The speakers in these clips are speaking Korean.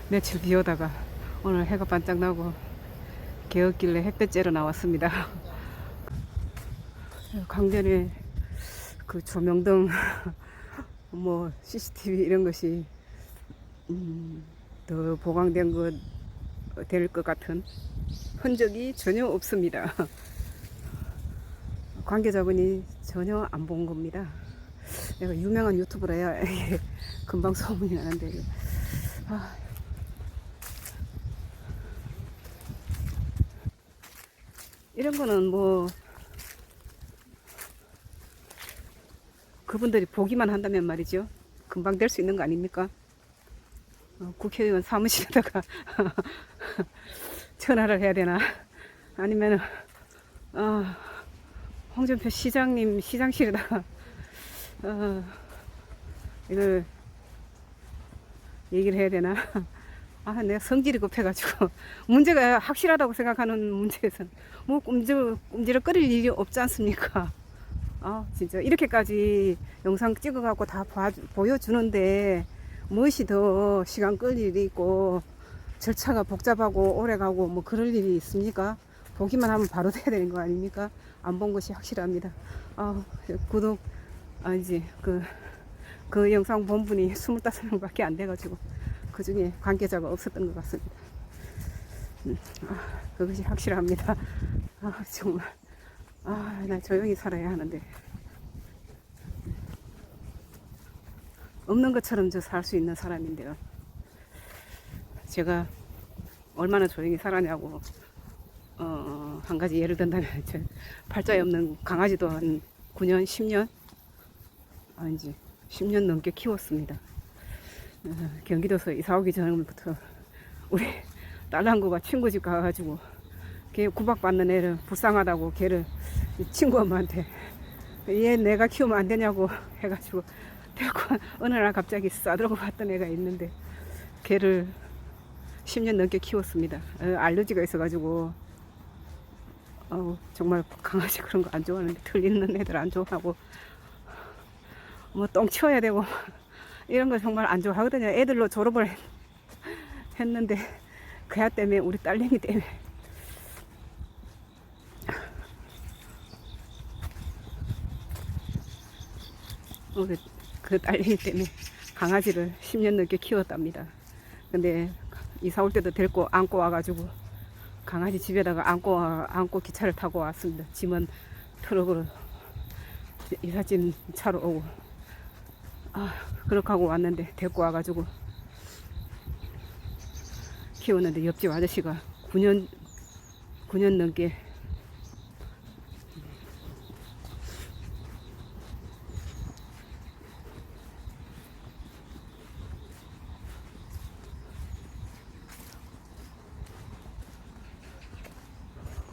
며칠 비 오다가 오늘 해가 반짝 나고 개었길래 햇볕 쬐러 나왔습니다. 강변에 그 조명등 뭐 CCTV 이런 것이 더 보강된 것 될 것 같은 흔적이 전혀 없습니다. 관계자분이 전혀 안 본 겁니다. 내가 유명한 유튜버라야 이게 금방 소문이 나는데 이런 거는 뭐 그분들이 보기만 한다면 말이죠. 금방 될 수 있는 거 아닙니까? 국회의원 사무실에다가 전화를 해야 되나? 아니면 홍준표 시장님 시장실에다가 이걸 얘기를 해야 되나? 내가 성질이 급해가지고 문제가 확실하다고 생각하는 문제에서는 뭐 꼼지락거릴 일이 없지 않습니까? 진짜 이렇게까지 영상 찍어갖고 다 보여주는데 무엇이 더 시간 끌 일이 있고 절차가 복잡하고 오래가고 뭐 그럴 일이 있습니까? 보기만 하면 바로 돼야 되는 거 아닙니까? 안 본 것이 확실합니다. 구독 아니지 그 영상 본 분이 25명밖에 안 돼가지고 그 중에 관계자가 없었던 것 같습니다. 그것이 확실합니다. 정말 나 조용히 살아야 하는데 없는 것처럼 저 살 수 있는 사람인데요. 제가 얼마나 조용히 살았냐고 한 가지 예를 든다면 저 팔자에 없는 강아지도 한 9년 10년 아니지 10년 넘게 키웠습니다. 경기도에서 이사 오기 전부터 우리 딸랑구가 친구 집 가가지고 걔 구박받는 애를 불쌍하다고 걔를 친구 엄마한테 얘 내가 키우면 안 되냐고 해가지고 데리고 어느 날 갑자기 싸들고 갔던 애가 있는데 걔를 10년 넘게 키웠습니다. 알러지가 있어가지고 정말 강아지 그런 거 안 좋아하는데 틀리는 애들 안 좋아하고 뭐 똥 치워야 되고 이런 거 정말 안 좋아하거든요. 애들로 졸업을 했는데 그 애 때문에 우리 딸내미 때문에 우리 그 딸내미 때문에 강아지를 10년 넘게 키웠답니다. 근데 이사 올 때도 데리고 안고 와가지고 강아지 집에다가 안고 기차를 타고 왔습니다. 짐은 트럭으로 이삿짐 차로 오고 그렇게 하고 왔는데 데리고 와가지고 키우는데 옆집 아저씨가 9년 넘게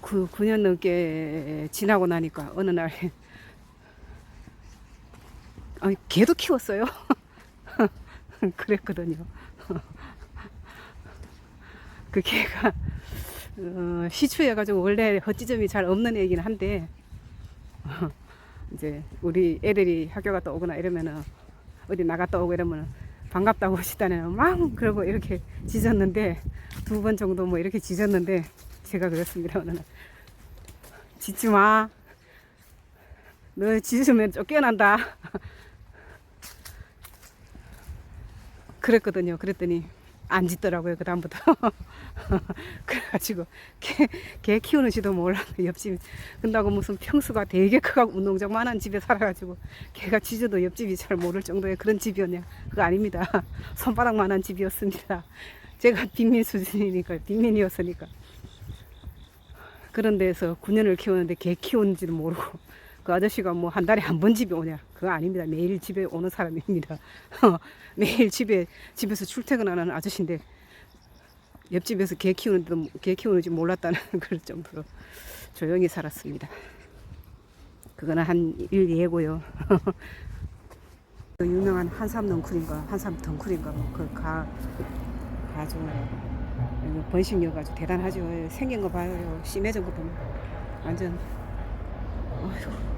그 9년 넘게 지나고 나니까 어느 날 개도 키웠어요. 그랬거든요. 그 개가 시추해가지고 원래 헛지점이 잘 없는 애긴 한데 이제 우리 애들이 학교 갔다 오거나 이러면은 어디 나갔다 오고 이러면은 반갑다고 하시다네요. 막 그러고 이렇게 짖었는데 2번 정도 뭐 이렇게 짖었는데 제가 그랬습니다. 어느 날 짖지 마. 너 짖으면 쫓겨난다. 그랬거든요. 그랬더니 안 짖더라고요. 그 다음부터. 그래가지고 개 키우는지도 몰라. 옆집 근다고 무슨 평수가 되게 크고 운동장만한 집에 살아가지고 개가 짖어도 옆집이 잘 모를 정도의 그런 집이었냐? 그거 아닙니다. 손바닥만한 집이었습니다. 제가 빈민 수준이니까 빈민이었으니까 그런 데서 9년을 키우는데 개 키우는지도 모르고 그 아저씨가 뭐 한 달에 한 번 집에 오냐? 그거 아닙니다. 매일 집에 오는 사람입니다. 매일 집에서 출퇴근하는 아저씨인데 옆집에서 개 키우는지 몰랐다는 그럴 정도로 조용히 살았습니다. 그거는 한 일 예고요. 그 유명한 한삼 넝쿨인가 한삼 덩쿨인가 그 가지고 번식이어가지고 대단하죠. 생긴 거 봐요. 심해진 거 보면 완전 어휴.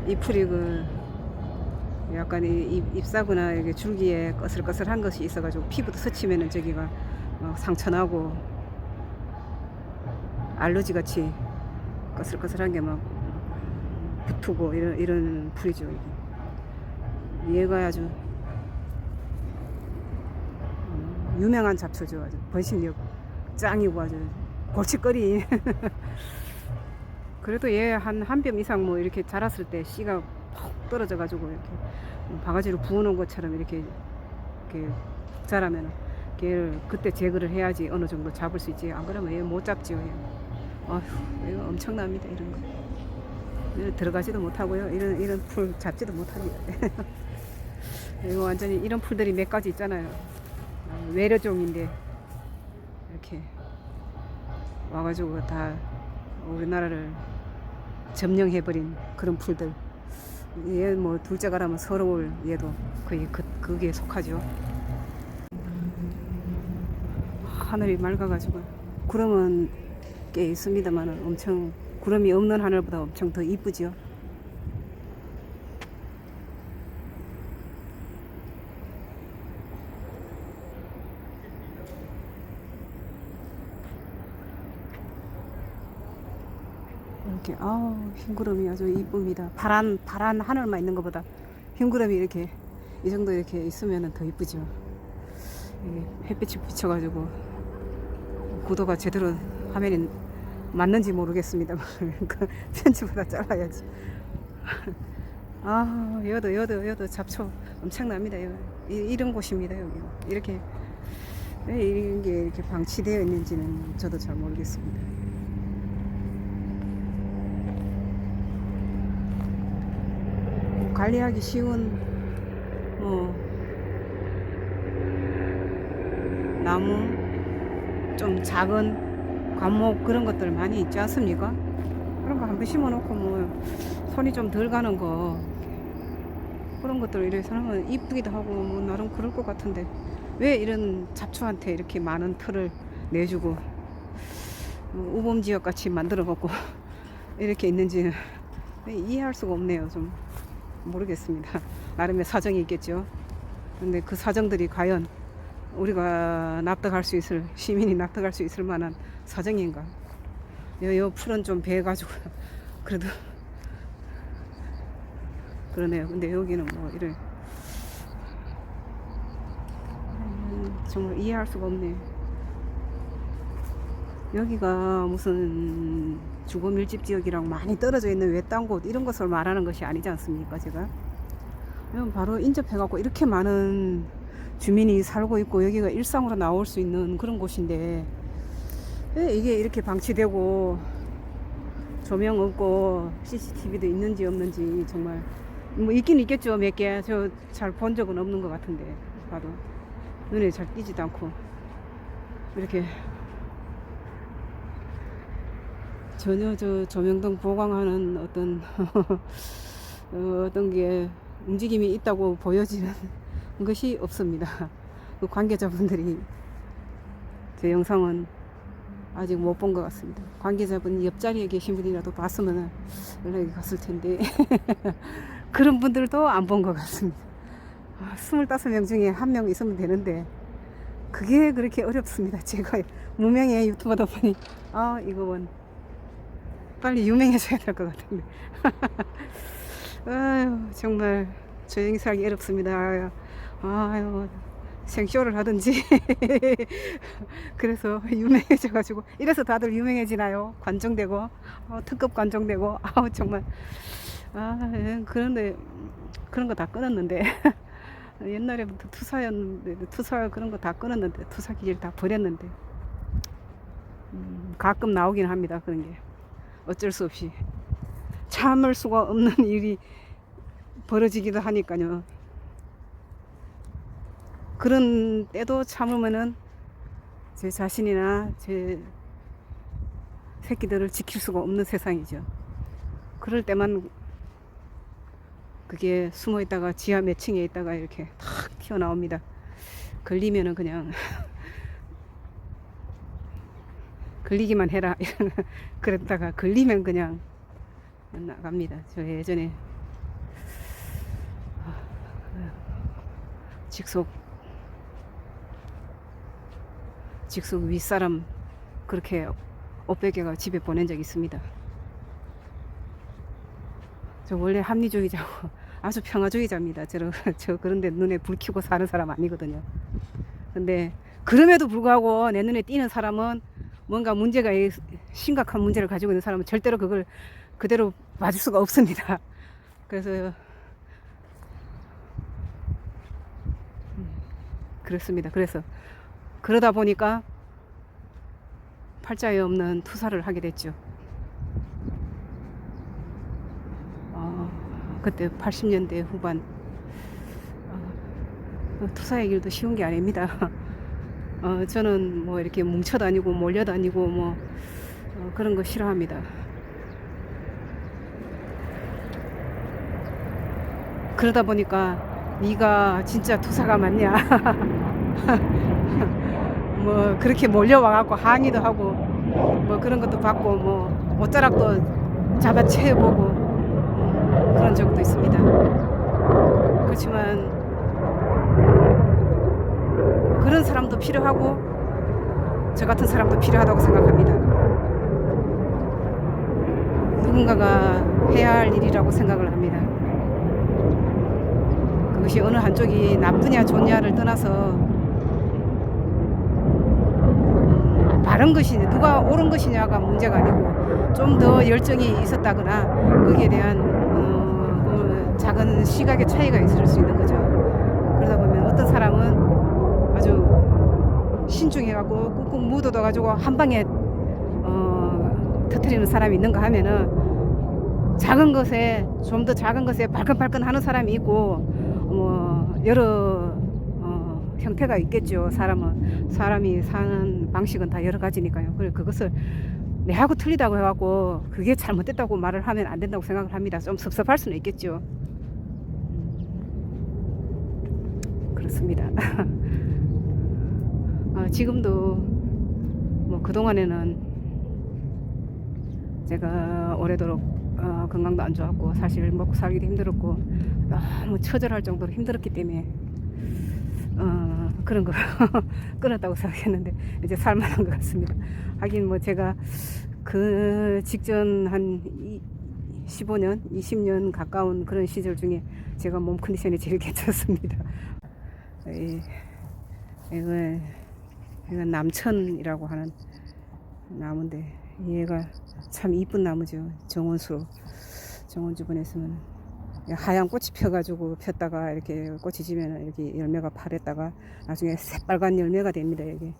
이 풀이 그 약간 잎사구나 이게 줄기에 거슬거슬한 것이 있어가지고 피부도 스치면은 저기가 상처나고 알러지 같이 거슬거슬한 게 막 붙고 이런 풀이죠. 이게. 얘가 아주 유명한 잡초죠. 아주 번식력 짱이고 아주 골칫거리. 그래도 얘 한 뼘 이상 뭐 이렇게 자랐을 때 씨가 푹 떨어져 가지고 이렇게 바가지로 부어놓은 것처럼 이렇게 자라면 걔를 그때 제거를 해야지 어느 정도 잡을 수 있지. 안 그러면 얘 못 잡지요. 얘. 아휴, 이거 엄청납니다. 이런 거. 들어가지도 못하고요. 이런 풀 잡지도 못합니다. 이거 완전히 이런 풀들이 몇 가지 있잖아요. 외래종인데 이렇게 와가지고 다 우리나라를 점령해버린 그런 풀들. 얘 뭐 둘째가라면 서러울 얘도 거의 그게 속하죠. 하늘이 맑아가지고 구름은 꽤 있습니다만 엄청 구름이 없는 하늘보다 엄청 더 이쁘죠. 이렇게 흰구름이 아주 이쁩니다. 파란 하늘만 있는 것보다 흰구름이 이렇게 이 정도 이렇게 있으면 더 이쁘죠. 햇빛이 비쳐가지고 구도가 제대로 화면이 맞는지 모르겠습니다. 편집보다 잘라야지. 여도 잡초 엄청납니다. 이런 곳입니다. 여기 이렇게 왜 이런 게 이렇게 방치되어 있는지는 저도 잘 모르겠습니다. 관리하기 쉬운 나무 좀 작은 관목 그런 것들 많이 있지 않습니까? 그런 거 한번 심어놓고 손이 좀 덜 가는 거 그런 것들 이렇게 하면 이쁘기도 하고 나름 그럴 것 같은데 왜 이런 잡초한테 이렇게 많은 털을 내주고 우범지역 같이 만들어 갖고 이렇게 있는지 이해할 수가 없네요. 좀 모르겠습니다. 나름의 사정이 있겠죠. 근데 그 사정들이 과연 우리가 납득할 수 있을, 시민이 납득할 수 있을 만한 사정인가? 요 풀은 좀 배가지고 그래도 그러네요. 근데 여기는 뭐 이래 정말 이해할 수가 없네. 여기가 무슨 주거 밀집 지역이랑 많이 떨어져 있는 외딴 곳 이런 것을 말하는 것이 아니지 않습니까? 제가 여기 바로 인접해갖고 이렇게 많은 주민이 살고 있고 여기가 일상으로 나올 수 있는 그런 곳인데 왜 이게 이렇게 방치되고 조명 없고 CCTV도 있는지 없는지 정말 뭐 있긴 있겠죠. 몇 개 저 잘 본 적은 없는 것 같은데 봐도 눈에 잘 띄지도 않고 이렇게 전혀 저 조명등 보강하는 어떤 어떤 게 움직임이 있다고 보여지는 것이 없습니다. 그 관계자분들이 제 영상은 아직 못 본 것 같습니다. 관계자분 옆자리에 계신 분이라도 봤으면 연락이 갔을 텐데 그런 분들도 안 본 것 같습니다. 25명 중에 1명 있으면 되는데 그게 그렇게 어렵습니다. 제가 무명의 유튜버다 보니 이거 빨리 유명해져야 될 것 같은데 아유 정말 조용히 살기 어렵습니다. 아유 생쇼를 하든지 그래서 유명해져 가지고 이래서 다들 유명해지나요? 관종되고 특급 관종되고 정말 그런데 그런 거 다 끊었는데 옛날에부터 투사였는데 투사 그런 거 다 끊었는데 투사 기질 다 버렸는데 가끔 나오긴 합니다. 그런 게 어쩔 수 없이 참을 수가 없는 일이 벌어지기도 하니까요. 그런 때도 참으면은 제 자신이나 제 새끼들을 지킬 수가 없는 세상이죠. 그럴 때만 그게 숨어 있다가 지하 몇 층에 있다가 이렇게 탁 튀어나옵니다. 걸리면은 그냥 걸리기만 해라 그랬다가 걸리면 그냥 나갑니다. 저 예전에 직속 윗사람 그렇게 500개가 집에 보낸 적 있습니다. 저 원래 합리주의자고 아주 평화주의자입니다. 저 그런데 눈에 불 켜고 사는 사람 아니거든요. 근데 그럼에도 불구하고 내 눈에 띄는 사람은 뭔가 문제가 심각한 문제를 가지고 있는 사람은 절대로 그걸 그대로 봐줄 수가 없습니다. 그래서 그렇습니다. 그래서 그러다 보니까 팔자에 없는 투사를 하게 됐죠. 그때 80년대 후반 투사의 길도 쉬운 게 아닙니다. 저는 뭐 이렇게 뭉쳐 다니고 몰려 다니고 뭐 그런 거 싫어합니다. 그러다 보니까 네가 진짜 투사가 맞냐 뭐 그렇게 몰려와 갖고 항의도 하고 뭐 그런 것도 받고 뭐 옷자락도 잡아채보고 그런 적도 있습니다. 그렇지만 그런 사람도 필요하고 저 같은 사람도 필요하다고 생각합니다. 누군가가 해야 할 일이라고 생각을 합니다. 그것이 어느 한쪽이 나쁘냐 좋냐를 떠나서 바른 것이냐 누가 옳은 것이냐가 문제가 아니고 좀 더 열정이 있었다거나 거기에 대한 작은 시각의 차이가 있을 수 있는 거죠. 그러다 보면 어떤 사람은 아주 신중해갖고 꾹꾹 묻어둬가지고 한 방에 터뜨리는 사람이 있는가 하면은 작은 것에 좀 더 작은 것에 발끈발끈 하는 사람이 있고 뭐 여러 형태가 있겠죠. 사람이 사는 방식은 다 여러 가지니까요. 그래서 그것을 내하고 틀리다고 해갖고 그게 잘못됐다고 말을 하면 안 된다고 생각을 합니다. 좀 섭섭할 수는 있겠죠. 그렇습니다. 지금도 뭐 그동안에는 제가 오래도록 건강도 안 좋았고 사실 먹고 살기도 힘들었고 너무 처절할 정도로 힘들었기 때문에 그런 거 끊었다고 생각했는데 이제 살만한 것 같습니다. 하긴 뭐 제가 그 직전 한 15년, 20년 가까운 그런 시절 중에 제가 몸 컨디션이 제일 괜찮습니다. 이건 남천이라고 하는 나무인데 얘가 참 이쁜 나무죠. 정원수 주변에서는 하얀 꽃이 펴가지고 폈다가 이렇게 꽃이 지면 이렇게 열매가 파랬다가 나중에 새빨간 열매가 됩니다. 이게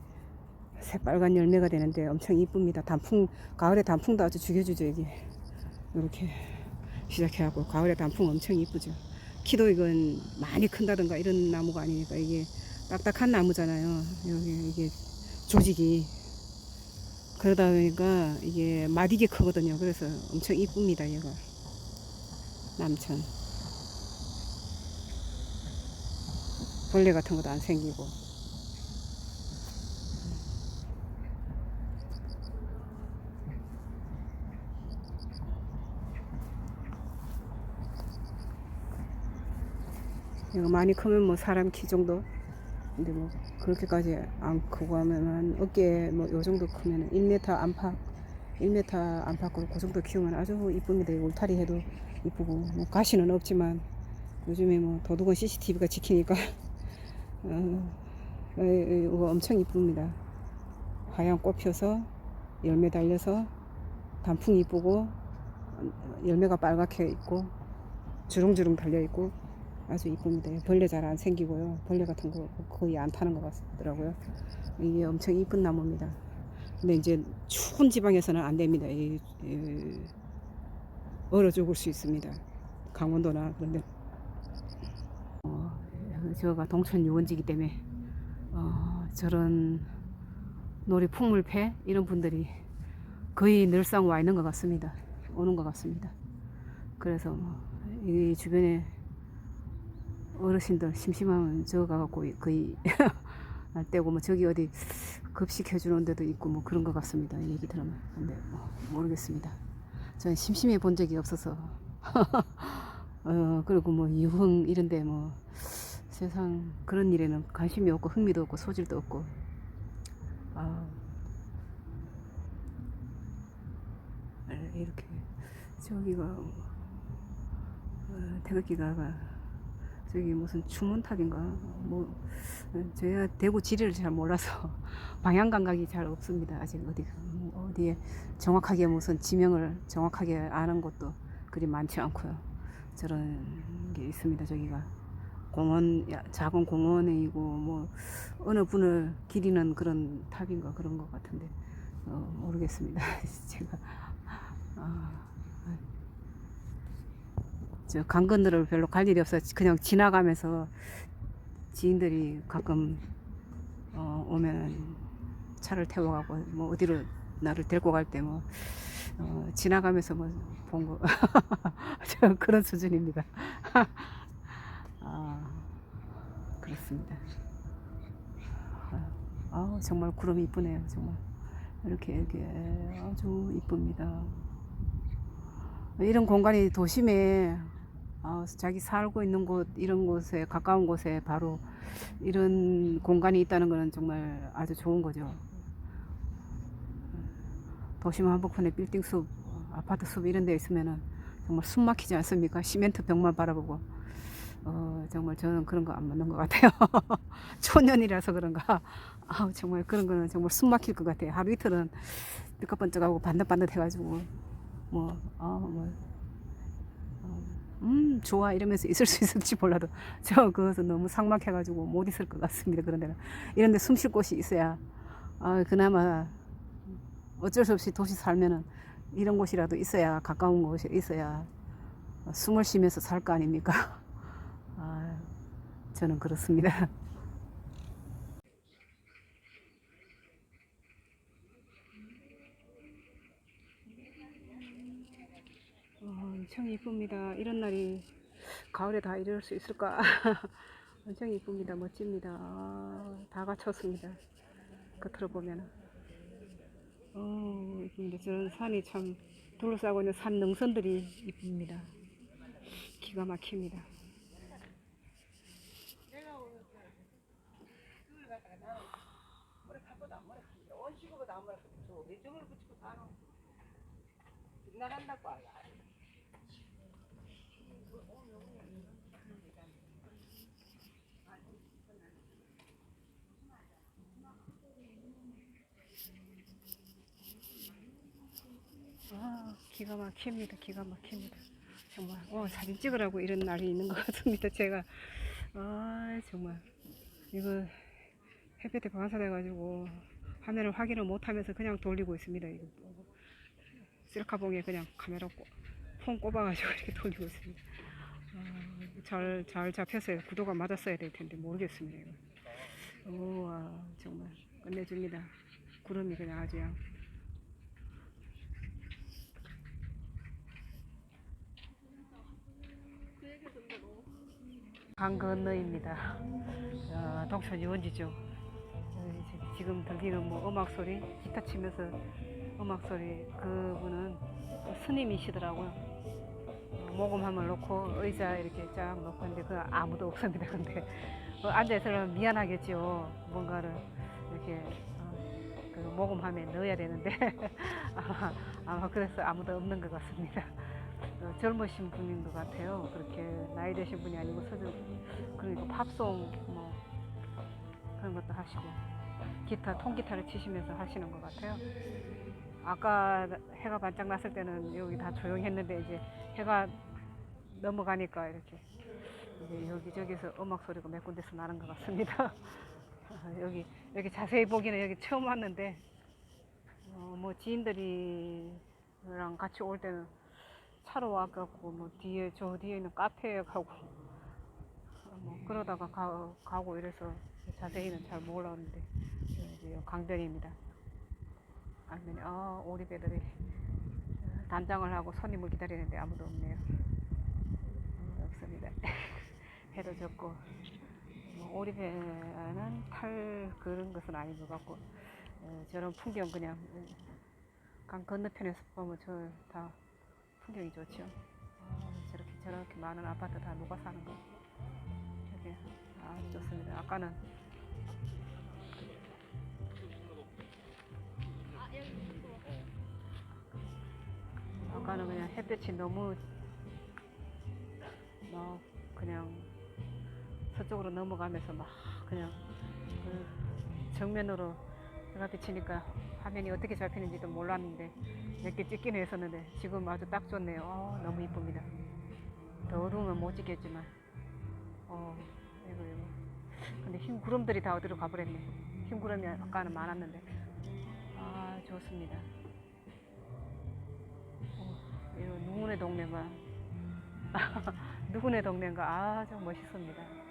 새빨간 열매가 되는데 엄청 이쁩니다. 가을에 단풍도 아주 죽여주죠. 이게 이렇게 시작해갖고 가을에 단풍 엄청 이쁘죠. 키도 이건 많이 큰다든가 이런 나무가 아니니까 이게 딱딱한 나무잖아요. 여기 이게 조직이 그러다 보니까 이게 마디게 크거든요. 그래서 엄청 이쁩니다. 얘가 남천. 벌레 같은 것도 안 생기고. 이거 많이 크면 뭐 사람 키 정도. 근데 뭐 그렇게까지 안 크고 하면 한 어깨 뭐 요 정도 크면 1m 안팎으로 그 정도 키우면 아주 이쁩니다. 울타리 해도 이쁘고 뭐 가시는 없지만 요즘에 뭐 도둑은 CCTV가 지키니까 이거 엄청 이쁩니다. 하얀 꽃 펴서 열매 달려서 단풍 이쁘고 열매가 빨갛게 있고 주렁주렁 달려 있고 아주 이쁩니다. 벌레 잘 안 생기고요. 벌레 같은 거 거의 안 타는 것 같더라고요. 이게 엄청 이쁜 나무입니다. 근데 이제 추운 지방에서는 안 됩니다. 얼어 죽을 수 있습니다. 강원도나 그런데 저가 동천 유원지기 때문에 저런 놀이 풍물패 이런 분들이 거의 늘상 와 있는 것 같습니다. 오는 것 같습니다. 그래서 이 주변에 어르신들 심심하면 저 가갖고 거의 떼고 뭐 저기 어디 급식 해주는 데도 있고 뭐 그런 것 같습니다. 얘기 들으면. 근데 뭐 모르겠습니다. 저는 심심해 본 적이 없어서 그리고 뭐 유흥 이런데 뭐 세상 그런 일에는 관심이 없고 흥미도 없고 소질도 없고. 아, 이렇게 저기가 태극기가 저기 무슨 추문탑인가 뭐 제가 대구 지리를 잘 몰라서 방향 감각이 잘 없습니다. 아직 어디에 정확하게 무슨 지명을 정확하게 아는 곳도 그리 많지 않고요. 저런 게 있습니다. 저기가 공원, 작은 공원이고 뭐 어느 분을 기리는 그런 탑인가 그런 것 같은데 모르겠습니다. 제가 저 강 건너를 별로 갈 일이 없어요. 그냥 지나가면서 지인들이 가끔 오면 차를 태워가고 뭐 어디로 나를 데리고 갈 때 뭐 지나가면서 뭐 본 거 저 그런 수준입니다. 아, 그렇습니다. 정말 구름이 이쁘네요. 정말 이렇게 아주 이쁩니다. 이런 공간이 도심에 자기 살고 있는 곳 이런 곳에 가까운 곳에 바로 이런 공간이 있다는 것은 정말 아주 좋은 거죠. 도심 한복판에 빌딩 숲, 아파트 숲 이런 데 있으면은 정말 숨 막히지 않습니까? 시멘트 벽만 바라보고. 정말 저는 그런 거 안 맞는 것 같아요. 초년이라서 그런가. 정말 그런 거는 정말 숨 막힐 것 같아요. 하루 이틀은 삐까번쩍하고 반듯반듯 해가지고, 뭐, 좋아 이러면서 있을 수 있을지 몰라도 저 그것은 너무 삭막해가지고 못 있을 것 같습니다. 그런 데는 이런 데 숨 쉴 곳이 있어야 그나마 어쩔 수 없이 도시 살면은 이런 곳이라도 있어야 가까운 곳이 있어야 숨을 쉬면서 살 거 아닙니까? 저는 그렇습니다. 엄청 이쁩니다. 이런 날이 가을에 다 이룰 수 있을까? 엄청 이쁩니다. 멋집니다. 다 갖췄습니다. 겉으로 보면. 이쁩니다. 저런 산이 참 둘러싸고 있는 산 능선들이 이쁩니다. 기가 막힙니다. 기가 막힙니다. 기가 막힙니다. 정말 사진 찍으라고 이런 날이 있는 것 같습니다. 제가 정말 이거 햇볕에 방사돼가지고 화면을 확인을 못하면서 그냥 돌리고 있습니다. 이거 셀카봉에 그냥 카메라 폰 꼽아가지고 이렇게 돌리고 있습니다. 잘 잡혔어요. 구도가 맞았어야 될 텐데 모르겠습니다. 이거. 우와 정말 끝내줍니다. 구름이 그냥 아주 강 건너입니다. 동천 유원지죠. 지금 들리는 뭐 음악 소리, 기타 치면서 음악 소리 그분은 스님이시더라고요. 모금함을 놓고 의자 이렇게 쫙 놓고 있는데 그 아무도 없습니다. 근데 앉아 있으면 미안하겠죠. 뭔가를 이렇게 그 모금함에 넣어야 되는데 아마 그래서 아무도 없는 것 같습니다. 젊으신 분인 것 같아요. 그렇게 나이 드신 분이 아니고 그러니까 팝송 뭐 그런 것도 하시고 기타 통기타를 치시면서 하시는 것 같아요. 아까 해가 반짝 났을 때는 여기 다 조용했는데 이제 해가 넘어가니까 이렇게 이제 여기저기서 음악 소리가 몇 군데서 나는 것 같습니다. 여기 자세히 보기는 여기 처음 왔는데 뭐 지인들이랑 같이 올 때는 차로 와갖고 뭐 저 뒤에 있는 카페에 가고 뭐 그러다가 가고 이래서 자세히는 잘 몰랐는데 이제 강변입니다. 강변이 오리배들이 단장을 하고 손님을 기다리는데 아무도 없네요. 없습니다. 해도 졌고 뭐 오리배는 탈 그런 것은 아닌 것 같고 저런 풍경 그냥 강 건너편에서 보면 저 다 풍경이 좋죠. 저렇게 많은 아파트 다 누가 사는 거? 저기 아까는 아까는 그냥 햇볕이 너무 막 그냥 서쪽으로 넘어가면서 막 그냥 그 정면으로 해가 비치니까 화면이 어떻게 잡히는지도 몰랐는데 몇 개 찍긴 했었는데 지금 아주 딱 좋네요. 너무 이쁩니다. 더 어두우면 못 찍겠지만 이거 근데 흰 구름들이 다 어디로 가버렸네. 흰 구름이 아까는 많았는데 좋습니다. 이거 누구네 동네인가 누구네 동네인가 아주 멋있습니다.